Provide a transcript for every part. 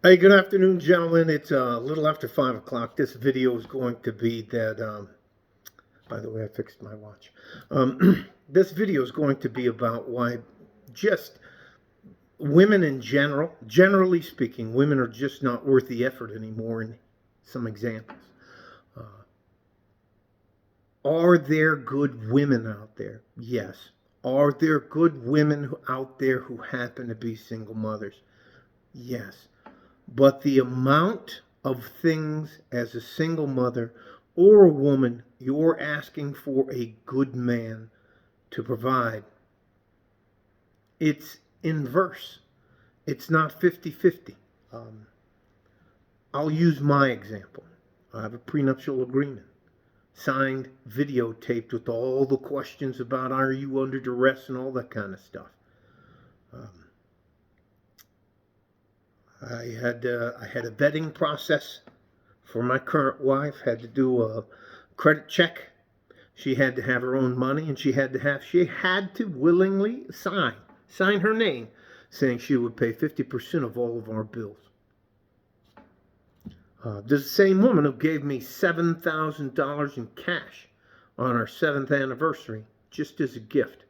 Hey, good afternoon, gentlemen. It's a little after 5 o'clock. This video is going to be that, by the way, I fixed my watch. This video is going to be about why just women in general, generally speaking, women are just not worth the effort anymore. And some examples. Uh, are there good women out there? Yes. Are there good women out there who happen to be single mothers? Yes. But the amount of things as a single mother or a woman you're asking for a good man to provide, it's inverse. It's not 50-50. I'll use my example. I have a prenuptial agreement, signed, videotaped with all the questions about are you under duress and all that kind of stuff. Um, I had a vetting process for my current wife. Had to do a credit check. She had to have her own money, and she had to willingly sign her name, saying she would pay 50% of all of our bills. This same woman who gave me $7,000 in cash on our 7th anniversary, just as a gift.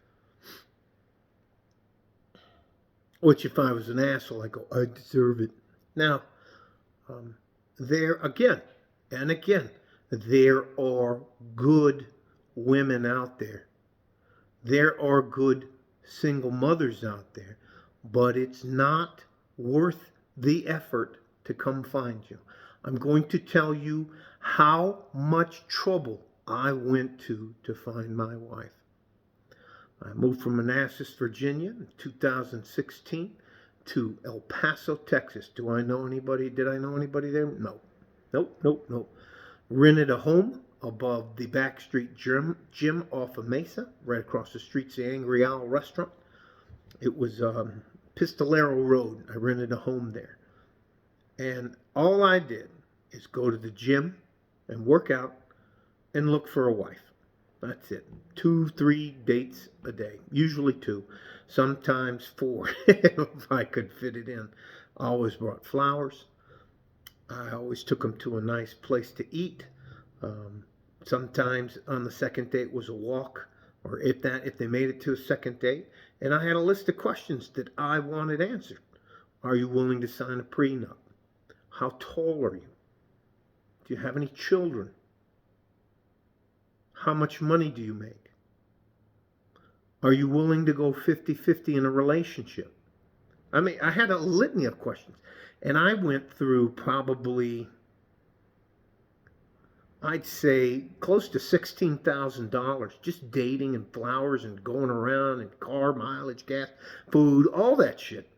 Which, if I was an asshole, I go, I deserve it. Now, there again and again, there are good women out there. There are good single mothers out there, but it's not worth the effort to come find you. I'm going to tell you how much trouble I went to find my wife. I moved from Manassas, Virginia in 2016 to El Paso, Texas. Did I know anybody there? No. Nope. Rented a home above the Backstreet Gym off of Mesa. Right across the street's the Angry Owl restaurant. It was Pistolero Road. I rented a home there. And all I did is go to the gym and work out and look for a wife. That's it. 2-3 dates a day. Usually 2. Sometimes 4 if I could fit it in. I always brought flowers. I always took them to a nice place to eat. Sometimes on the second date was a walk, or if they made it to a second date. And I had a list of questions that I wanted answered. Are you willing to sign a prenup? How tall are you? Do you have any children? How much money do you make? Are you willing to go 50-50 in a relationship? I mean, I had a litany of questions. And I went through probably, I'd say, close to $16,000 just dating and flowers and going around and car mileage, gas, food, all that shit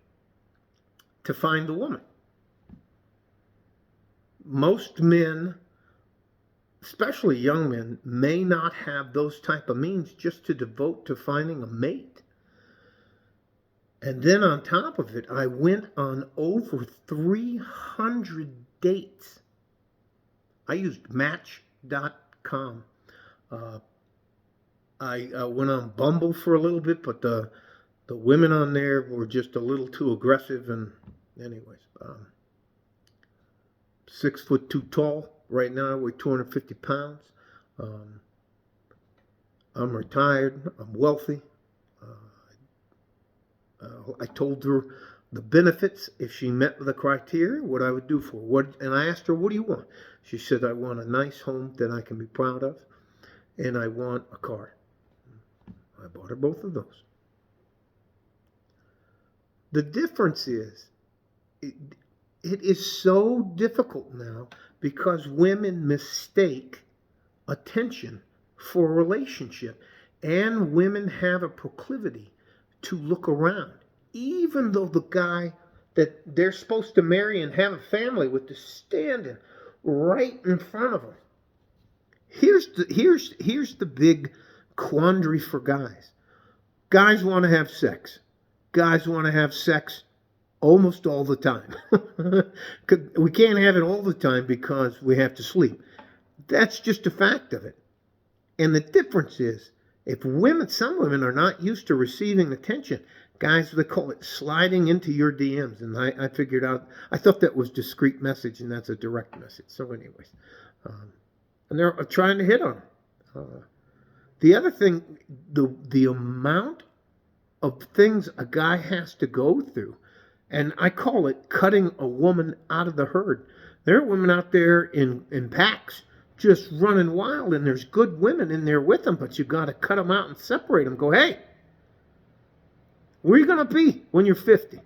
to find the woman. Most men, especially young men, may not have those type of means just to devote to finding a mate. And then on top of it, I went on over 300 dates. I used Match.com. I went on Bumble for a little bit, but the women on there were just a little too aggressive. And anyways, 6'2" tall. Right now I weigh 250 pounds. I'm retired. I'm wealthy. I told her the benefits, if she met the criteria, what I would do for her. And I asked her, what do you want? She said, I want a nice home that I can be proud of, and I want a car. I bought her both of those. The difference is, it is so difficult now because women mistake attention for a relationship, and women have a proclivity to look around, even though the guy that they're supposed to marry and have a family with is standing right in front of them. Here's the big quandary for guys. Guys want to have sex. Guys want to have sex almost all the time. We can't have it all the time because we have to sleep. That's just a fact of it. And the difference is, if some women are not used to receiving attention, Guys, they call it sliding into your DMs. And I figured out, I thought that was discreet message, and that's a direct message. So anyways, and they're trying to hit on her. The other thing, the amount of things a guy has to go through, and I call it cutting a woman out of the herd. There are women out there in packs just running wild, and there's good women in there with them, but you got to cut them out and separate them. Go, hey, where are you going to be when you're 50?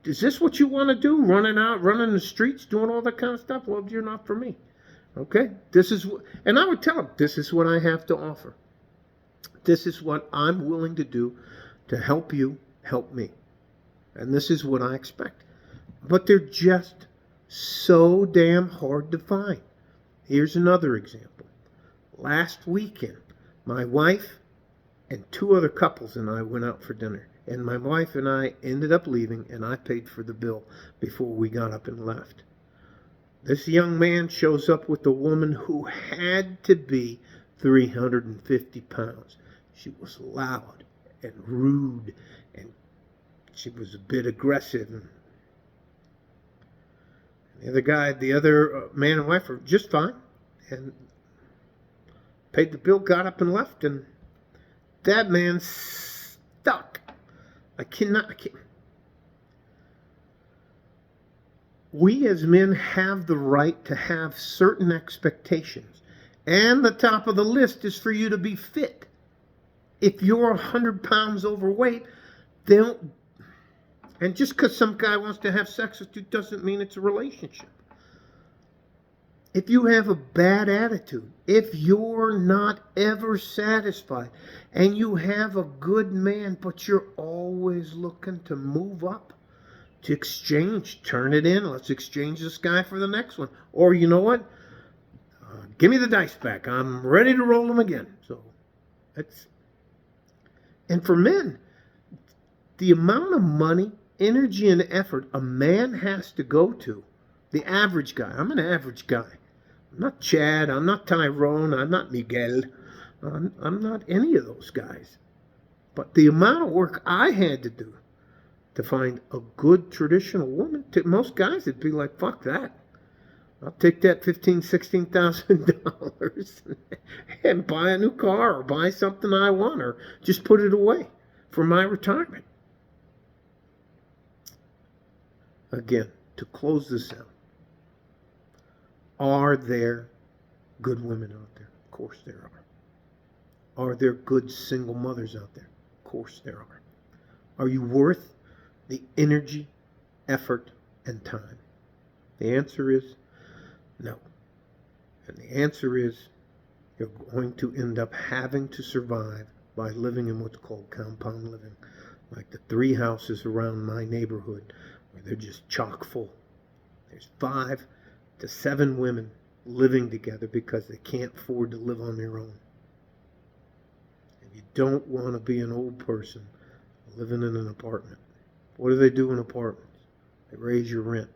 Is this what you want to do? Running out, running the streets, doing all that kind of stuff? Well, you're not for me. Okay? And I would tell them, this is what I have to offer. This is what I'm willing to do to help you help me. And this is what I expect. But they're just so damn hard to find. Here's another example. Last weekend, my wife and 2 other couples and I went out for dinner. And my wife and I ended up leaving, and I paid for the bill before we got up and left. This young man shows up with a woman who had to be 350 pounds. She was loud and rude, and she was a bit aggressive. And the other man and wife were just fine, and paid the bill, got up and left, and that man's stuck. I can't. We as men have the right to have certain expectations. And the top of the list is for you to be fit. If you're 100 pounds overweight, and just because some guy wants to have sex with you doesn't mean it's a relationship. If you have a bad attitude, if you're not ever satisfied, and you have a good man, but you're always looking to move up, to exchange, turn it in, let's exchange this guy for the next one. Or you know what? Give me the dice back. I'm ready to roll them again. So and for men, the amount of money, energy, and effort a man has to go to, the average guy, I'm an average guy. I'm not Chad, I'm not Tyrone, I'm not Miguel, I'm not any of those guys. But the amount of work I had to do to find a good traditional woman, to most guys it'd be like, fuck that. I'll take that $15,000, $16,000 and buy a new car or buy something I want or just put it away for my retirement. Again, to close this out, are there good women out there? Of course there are. Are there good single mothers out there? Of course there are. Are you worth the energy, effort, and time? The answer is no. And the answer is you're going to end up having to survive by living in what's called compound living, like the 3 houses around my neighborhood where they're just chock full. There's 5 to 7 women living together because they can't afford to live on their own. And you don't want to be an old person living in an apartment. What do they do in apartments? They raise your rent.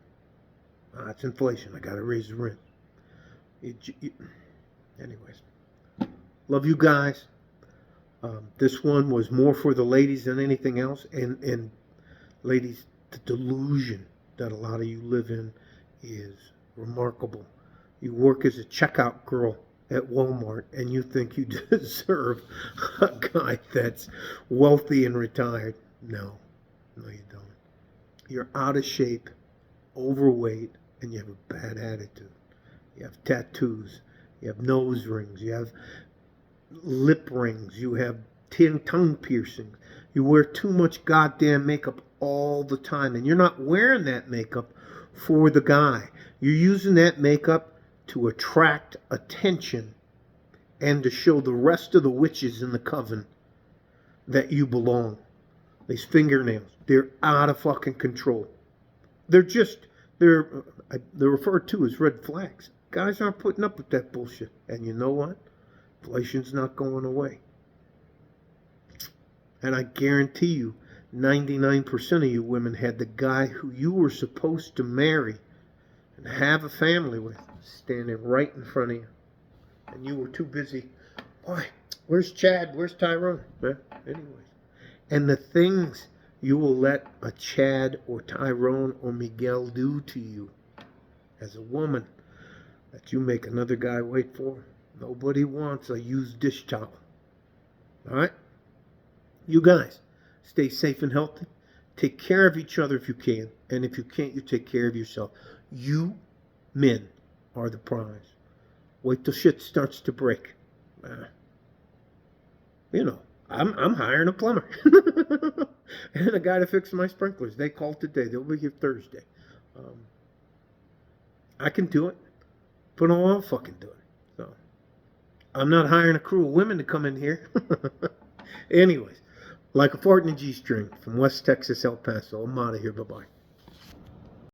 It's inflation. I got to raise the rent. Anyways, love you guys. This one was more for the ladies than anything else. And ladies, the delusion that a lot of you live in is remarkable. You work as a checkout girl at Walmart and you think you deserve a guy that's wealthy and retired. No, you don't. You're out of shape, overweight, and you have a bad attitude. You have tattoos, you have nose rings, you have lip rings, you have tongue piercings. You wear too much goddamn makeup all the time, and you're not wearing that makeup for the guy. You're using that makeup to attract attention and to show the rest of the witches in the coven that you belong. These fingernails, they're out of fucking control. They're referred to as red flags. Guys aren't putting up with that bullshit. And you know what? Inflation's not going away. And I guarantee you, 99% of you women had the guy who you were supposed to marry and have a family with standing right in front of you. And you were too busy. Why? Where's Chad? Where's Tyrone? Anyways. And the things you will let a Chad or Tyrone or Miguel do to you as a woman that you make another guy wait for? Nobody wants a used dish towel. All right? You guys, stay safe and healthy. Take care of each other if you can. And if you can't, you take care of yourself. You men are the prize. Wait till shit starts to break. You know, I'm hiring a plumber. And a guy to fix my sprinklers. They called today. They'll be here Thursday. I can do it. But I'll fucking do it. So, I'm not hiring a crew of women to come in here. Anyways, like a fart in a G-string from West Texas, El Paso. I'm out of here. Bye-bye.